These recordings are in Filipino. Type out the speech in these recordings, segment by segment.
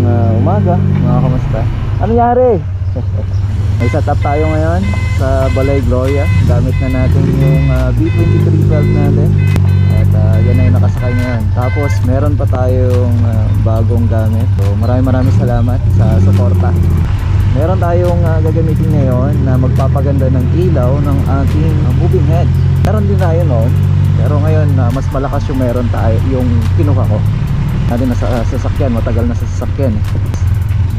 Magandang umaga mga kamusta. Ano nangyari? May setup tayo ngayon sa Balay Gloria. Gamit na natin yung B2312 natin. At yan na yung nakasakay ngayon. Tapos meron pa tayong bagong gamit. So maraming salamat sa suporta. Meron tayong gagamitin ngayon na magpapaganda ng ilaw ng ating moving head. Meron din tayo noon. Pero ngayon mas malakas yung meron tayo, yung kinuha ko. Natin na sa sasakyan, matagal na sa sasakyan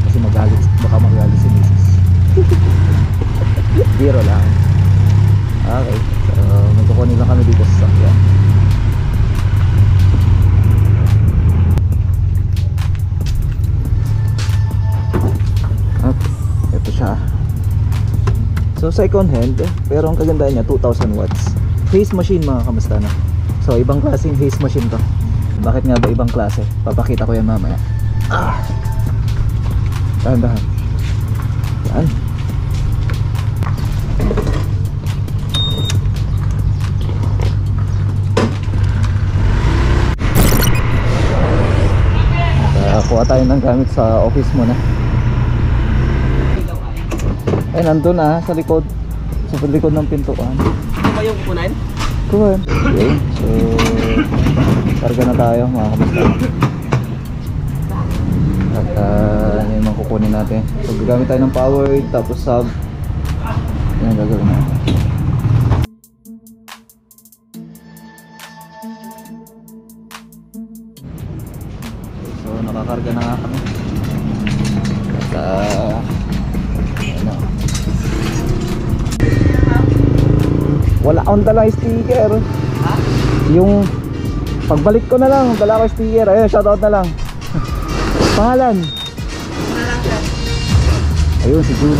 kasi magalit, baka magalit si Mrs. Biro lang. Okay, so magkukunin lang kami dito sa sasakyan. Okay, ito siya. So second hand, pero ang kagandahan niya 2000 watts haze machine mga kamusta na. So ibang klaseng haze machine to. Bakit nga ba ibang klase? Papakita ko yan mamaya. Dahan-dahan. Yan. Kuha tayo ng gamit sa office muna. Ay, nandun sa likod. Sa likod ng pintuan. Ano ba yung kukunan? Kuha. Okay, so karga na tayo mga kamusta. At yan yung mga kukunin natin. So gagamit tayo ng powered tapos sub. Yan ang gagawin natin. So nakakarga na nga kami. At ano, wala akong dala sticker. Ha? Yung pagbalik ko na lang, dala ko sticker. Ayun, shoutout na lang. Pangalan? Ayun, si June.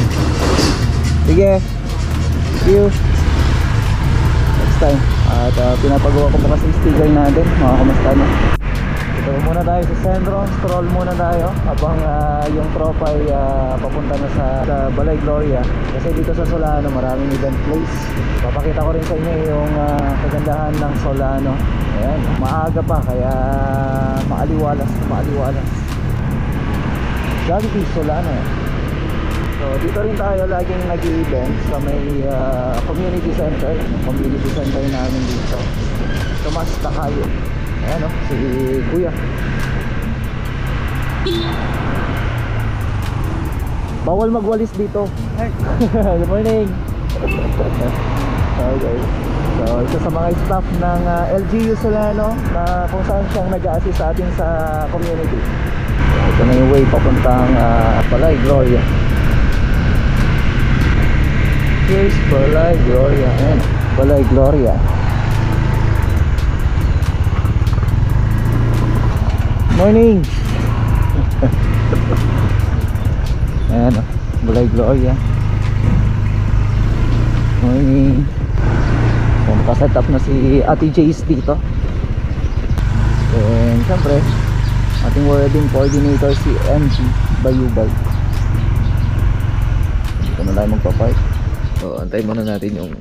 Sige. See you next time. At pinapagawa ko pa kasi sticker natin. Mga kamusta na. Ito muna tayo sa sentro. Stroll muna tayo habang yung tropa ay papunta na sa Balay Gloria. Kasi dito sa Solano maraming event place. Papakita ko rin sa inyo yung kagandahan ng Solano. Ayan, maaga pa kaya maaliwalas. Jollibee Solano. So dito rin tayo laging nag-i-event sa may community center. Community center namin dito. Tomas Takayo. Ayan si Kuya. Bawal magwalis dito. Good morning. Okay. So isa sa mga staff ng LGU Solano na kung saan siyang nag-a-assist sa atin sa community. Ito na yung way papuntang Balay Gloria. Here's Balay Gloria. Ayan, Balay Gloria. Morning. Ayan Balay Gloria. Morning. So nakaset up na si Ate Jace dito. And syempre ating wedding coordinator si MG Bayubay. Dito na tayo magpapark. So antayin muna natin yung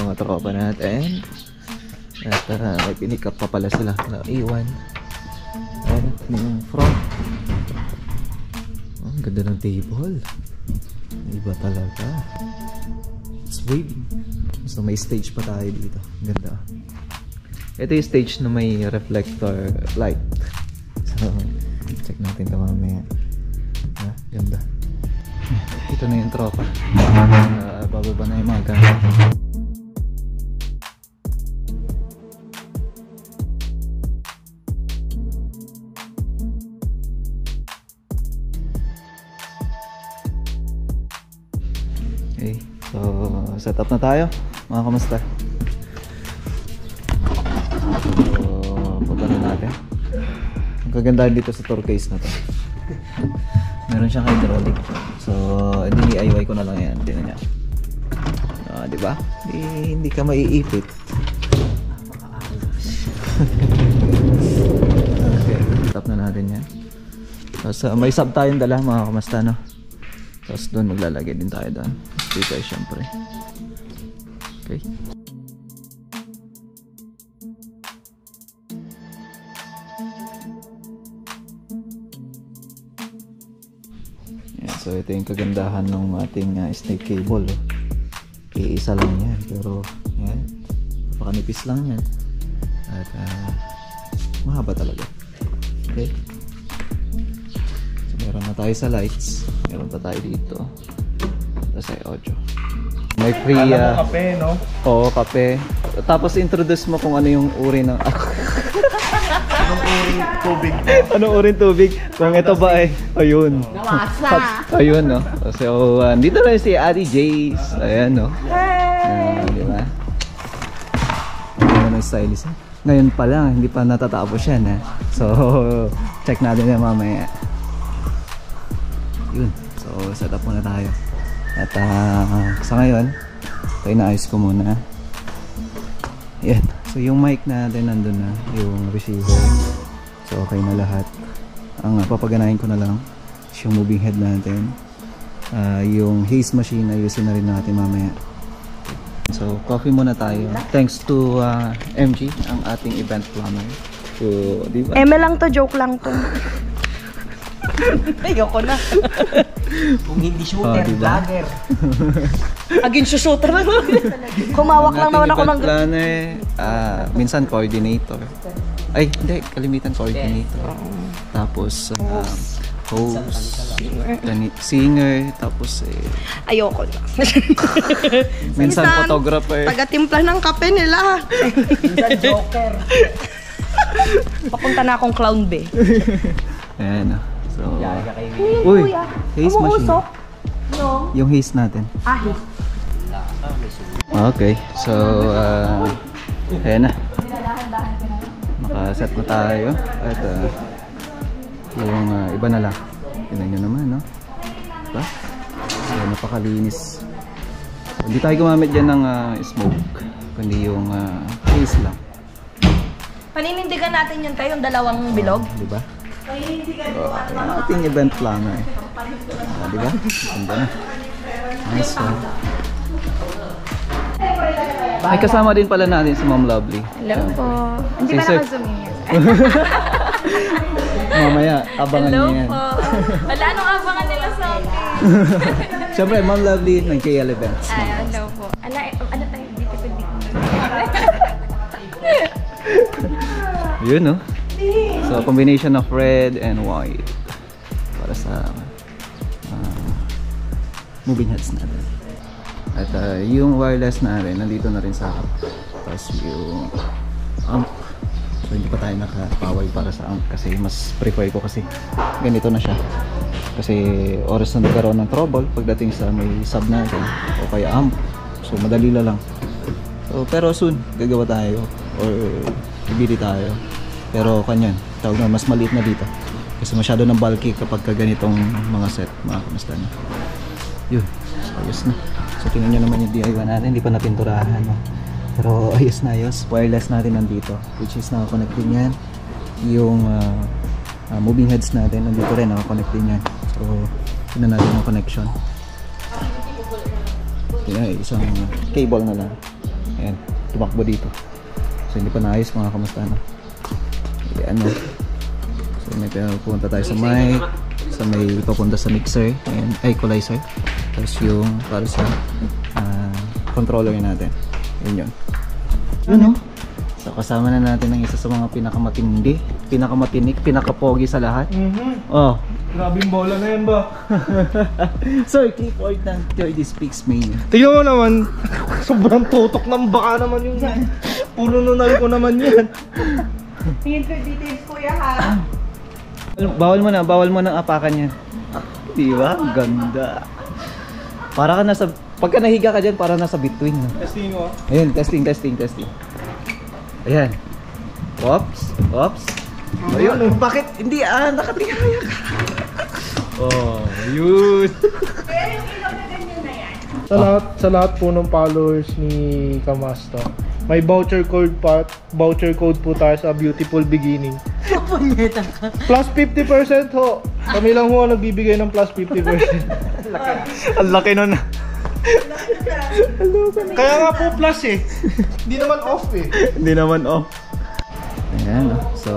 mga tropa natin. At may pinick up pa pala sila na iwan. Ayan yung front. Ang ganda ng table. Iba talaga. It's waving. So may stage pa tayo dito. Ganda. Ito yung stage na may reflector light. So check natin ito mamaya. Ganda. Ito na yung tropa. Bababa na yung mga gamit. Okay, so set up na tayo mga kamusta. So punta na natin. Ang kagandahan dito sa Turquoise na to, meron siyang hydraulic. So DIY ko na lang yan. Tingnan niya. Diba? Hindi ka maiipit. Okay, set up na natin yan. So may sub tayong dala mga kamusta, no? Tapos doon maglalagay din tayo doon. Speaker syempre. Okay. So ito yung kagandahan ng ating snake cable. Iisa lang yan, pero yan, napakanipis lang yan. At mahaba talaga. Okay. So meron na tayo sa lights. Meron pa tayo dito. Tapos ay audio. May free kape, no? Oo, kape. Tapos introduce mo kung ano yung uri ng Anong uri tubig? anong uri tubig? Kung ito ba ay ayun. Nawasa. Ayun, no. So dito na si Adi Jace. Ayan, no. Di ba? Ano yung stylist? Ngayon pa lang, hindi pa natatapos yan, ha. So check natin yan mamaya. Yun. So set up muna tayo. At sa ngayon, ito inaayos ko muna. Yan. So yung mic natin nandun na, yung receiver. So okay na lahat. Ang papaganahin ko na lang is yung moving head natin. Yung haze machine ayusin na rin natin mamaya. So coffee muna tayo. Thanks to MG, ang ating event planner. So, di ba? Eme lang to, joke lang to. Ayoko na. Kung hindi shooter, diba? vlogger. Agin shooter na. Kumawak lang naman ako ng... planner, minsan coordinator. Ay, hindi. Kalimitan coordinator. Tapos, host, singer, tapos Ayoko na. minsan photographer. Taga-timpla ng kape nila. Minsan joker. Papunta na akong clown be. Ayan. So, Yaga kay uy, haze machine. No. Yung haze natin. Ahis. Okay, so ayan na. Nakaset na tayo. At yung iba na lang. Tignan nyo naman, no? Diba? So, napakalinis. Hindi tayo gumamit dyan ng smoke, kundi yung haze lang. Paninindigan natin yun tayo, yung dalawang bilog. Diba? Yung ating event planner. Diba? Ganda na. Nice one. May kasama din pala natin si Ma'am Lovely. Hello po. Hindi pa naka-zoom yan. Mamaya, abangan niyo yan. Hello po. Wala, anong abangan nila sa akin? Siyempre, Ma'am Lovely ng KL Events. Ay, hello po. Ano tayo? Dito ko dito. Yun, no? So, combination of red and white para sa moving heads natin. At yung wireless na rin, nandito na rin sa harap. Tapos yung amp. So, hindi pa tayo nakapaway para sa amp kasi mas prefer ko kasi ganito na siya. Kasi oras na nagkaroon ng trouble pagdating sa may sub natin o kaya amp. So, madali lang. So, pero soon, gagawa tayo or bibili tayo. Pero kanyan, tawag na mas maliit na dito. Kasi masyado ng bulky kapag ganitong mga set, mga kamusta na. Yun, so ayos na. So tingnan nyo naman yung DIY natin, hindi pa napinturahan, no? Pero ayos na ayos. Wireless natin nandito, which is nakakonect din yan. Yung moving heads natin, nandito rin, nakakonect din yan. So, tingnan natin yung connection. Tingnan, isang cable na lang. Ayan, tumakbo dito. So hindi pa naayos, mga kamusta na. Ano. So may pupunta tayo sa mic, sa may papunta sa mixer and equalizer. Tapos yung para sa controller natin. Yun. Yun, no? So kasama na natin ang isa sa mga pinakamatindi, pinakamatinik, pinakapogi sa lahat. Oh. Grabing bola na yan ba? Sir, clipboard ng 30 Speaks Mania. Tingnan mo naman, sobrang tutok ng baka naman yung puro nunal ko naman yan. Tingin ko details kuya ha. Bawal mo nang apakan yan. Diba? Ganda. Para ka nasa, pagka nahiga ka dyan, para nasa between. Testing ko. Ayun, testing. Ayan. Oops. Ayun, bakit? Hindi nakatingaya ka. Oh, yun. Sa lahat po ng followers ni Kamasta, may voucher code po tayo sa Beautiful Beginning. Plus 50% ho. Kami lang ho ang nagbibigay ng plus 50%. Ang laki nun. Kaya nga po plus eh. Hindi naman off eh. Hindi naman off. Ayan, no? So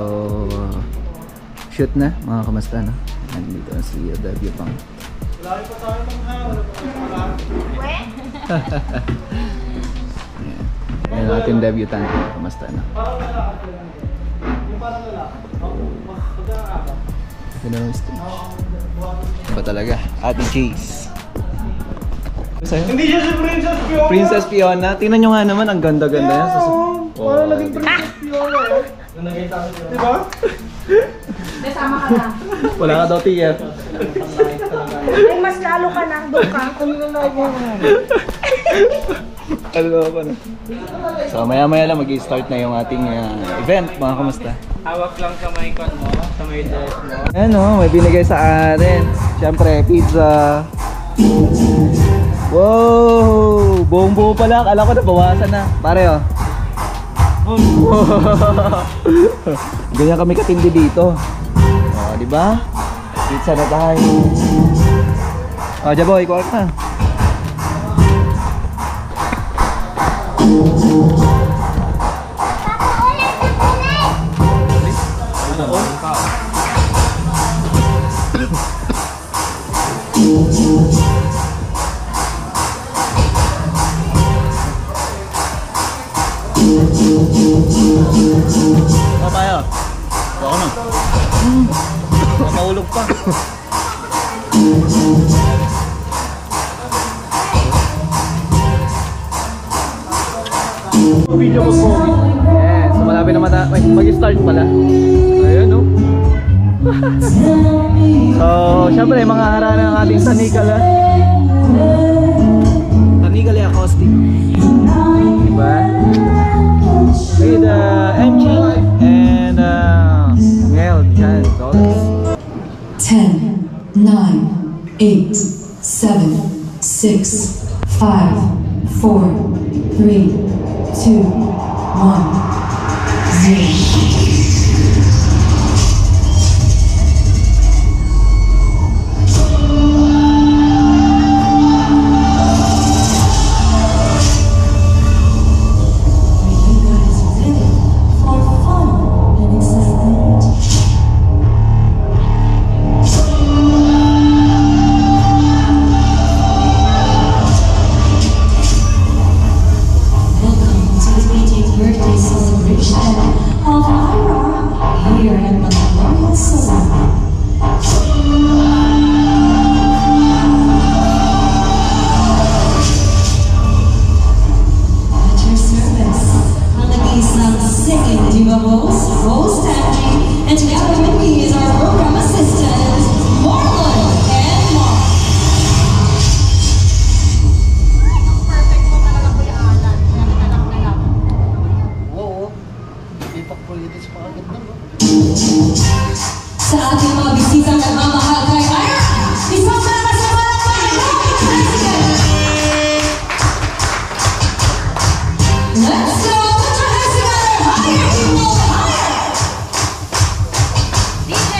shoot na, mga kamusta, no? Nandito si W Pang. Lagi pa tayo ng hangin. Ayan ating debutant. Kamusta na? Parang lalaki lang. Yung parang lalaki. Pagkakaka. Ganda ng stage. Iba talaga. Ate Jace. Hindi siya si Princess Fiona. Princess Fiona. Tingnan nyo nga naman. Ang ganda-ganda yan. Parang naging Princess Fiona eh. Diba? Sama ka na. Wala ka daw TF. Ay, mas lalo ka na. Doon ka. Ano pa na? So maya-maya lang mag-i-start na yung ating event. Mga kamusta? Hawak lang sa may kon mo, sa may desk mo. Ayan o, may binigay sa atin. Siyempre, pizza. Wow! Buong buo pala. Alam ko na, bawasan na. Pare o. Ganyan kami katindi dito. O, diba? Pizza na tayo. O, Jaboy, kuha ka na. Tayo. Baka na. Makaulog pa. Video mo po. Yes, so malapit na mag-start pala. Ayun no. So, syempre mga harana ng ating Tanikala. Tanikala acoustic. Diba? With MG and Mel Jan Dollars. 10, 9, 8, 7, 6, 5, 4, 3, 2, 1, 0. Birthday celebration of Ira here at Mandalorian Salon. At your service, ang nag-iisang singing diva host, Rose Tanji, and together with me is our program assistant, Marlon and Mark. Sa ating mga bisitang nagmamahal kay Ira, isang malakas na palakpakan ng President! Let's go! Put your hands together! Higher, people! Higher! DJ!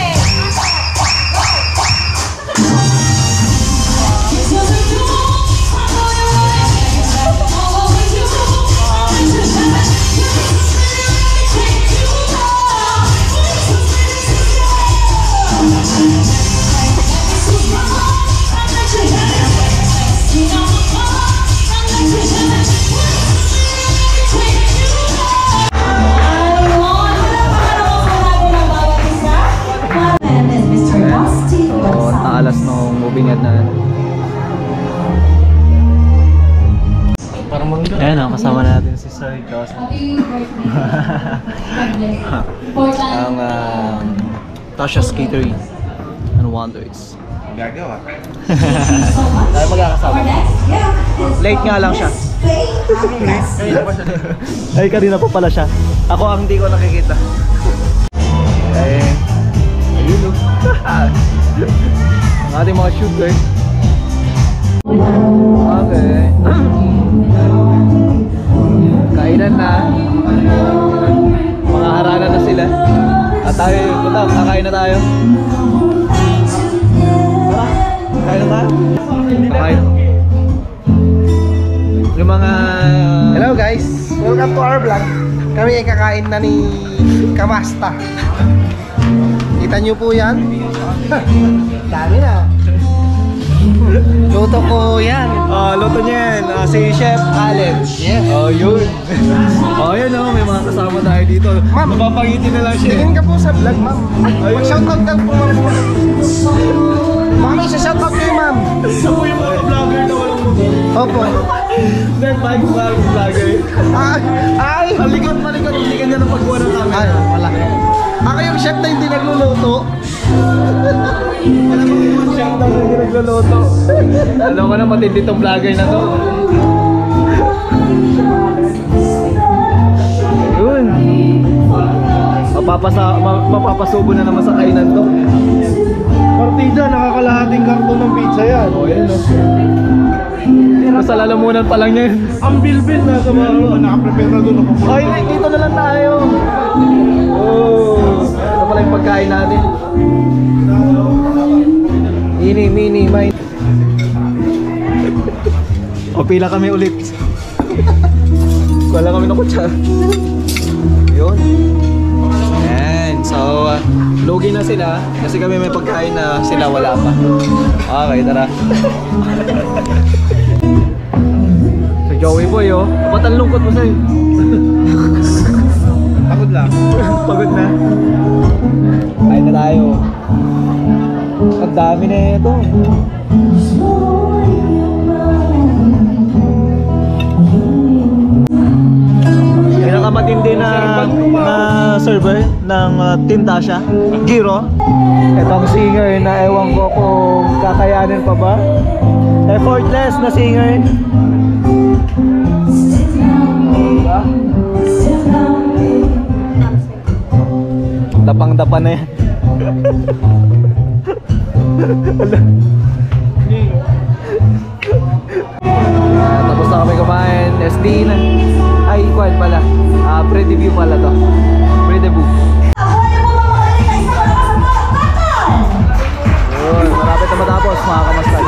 So, naalas nung moving head na. Parang mangga. Ayan o, kasama natin si Sir Joseph. Ang Tasha's Catering and Wonders. Gagawa. Tayo magkakasama. Late nga lang siya. Ay, kanina pa pala siya. Ako ang hindi ko nakikita. Eh, ayun o. Ang ating mga shooter. Okay. Kainan na. Mga harana na sila. At tayo, punta, kakain na tayo. Tara, kakain na tayo. Kakain. Yung mga... Hello guys! Welcome to our vlog. Kami ay kakain na ni Kamasta. Kita nyo po yan? Dami na. Luto ko yan. Luto niya yan. Si Chef Allen. Yes. Yun. Yun may mga kasama tayo dito. Ma'am. Mapapangitin na lang siya. Tingin ka po sa vlog, ma'am. Mag-shoutout lang po, ma'am. Ma'am, isa-shoutout kayo, ma'am. Isa po yung mga vlogger na walang mo. Opo. Then, bike vlogger. Ay! Malikot. Hindi ka niya ng pagkuha ng camera. Ay, wala. Ako yung chef na hindi nagluluto. Siya daw na hindi nagluluto. Alam ko na matindi tong vlogger na to. Yun. Mapapasubo na naman sa kainan to. Partida, nakakalahating karton ng pizza yan. Yan Sa lalamunan pa lang yan. Ang bilbil na sa mga nakaprepare na doon. Ay, dito na lang tayo. Ano pala yung pagkain natin? Mini, may. O, pila kami ulit. Wala kami ng kutsara. Yun. Ayan. So, lugi na sila. Kasi kami may pagkain na sila wala pa. Okay, tara. So, Joey boy, ba't ang lungkot mo sa'yo? Pagod lang. Pagod na. Kain na tayo. Ang dami na ito. Pinakamatindi na server ng Team Tasha, Giro. Itong singer na ewan ko kung kakayanin pa ba. Effortless na singer. Diba? Dapang-dapa na yan. Tapos na kami kumain. SD na. Ay, kwan pala. Pre-debut pala to. Pre-debut. Yun, marapit na matapos mga kamastan.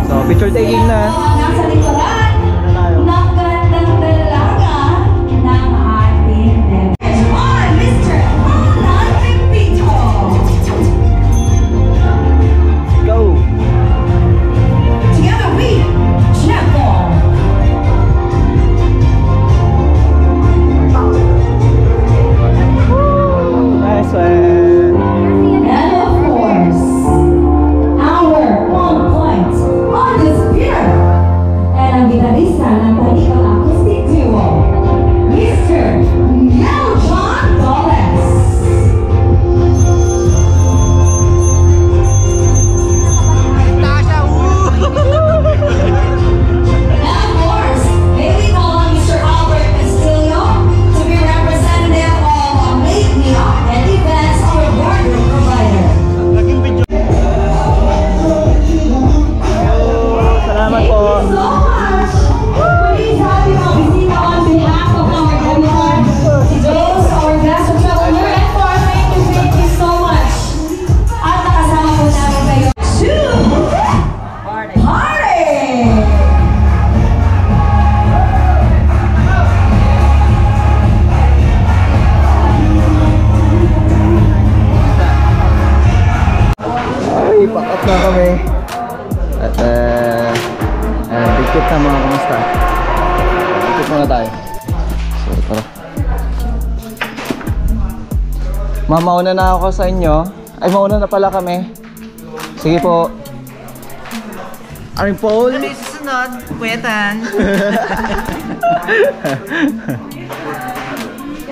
So, picture taking na. Nasa likuran ng gandang dalaga ng ating on Mr. Alan Pipito. Go! Together we Checo. Nice one! And of course, our 1 point on the spear. And ang gitarista ng Talikang Acoustic Duo, Mr. Mel John Torres. And of course, may we call on Mr. Albert Castillo to be representative of Make Me Up and Events, our boardroom provider. Salamat po! So much. Please have you all bisita on behalf of our delegates, those our guests of traveler, and for thank you so much. At nakasama po namin kayo to Party! Ay, pack up na kami. At dikit na mga kamusta. Dikit muna tayo. So, tara. Mauna na ako sa inyo. Ay, mauna na pala kami. Sige po. Aring Paul. Ano yung susunod? Kuwetan.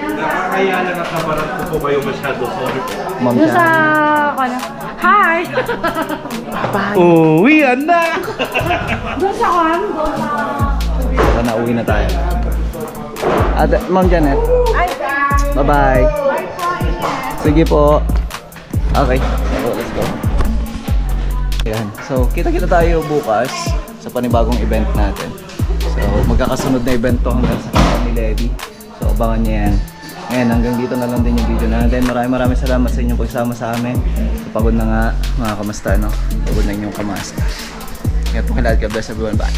Nakakaya lang at nabarat ko po kayo masyado. Sorry po. Ma'am Doon sa... Chan. Hi! Uwian na! Doon sa kan? Doon sa... Tara na, uwi na tayo. At Ma'am Janet. Ay! Bye-bye. Sige po. Okay. So, let's go. Ayan. So, kita-kita tayo bukas sa panibagong event natin. So, magkakasunod na event to hanggang sa kanal ni Levi. So, abangan niya yan. Ngayon, hanggang dito na lang din yung video natin. Maraming salamat sa inyong pagsama sa amin. So, pagod na nga, mga kamusta, no? Pagod na inyong kamasta. Ingat po kayo lahat. God bless everyone. Bye.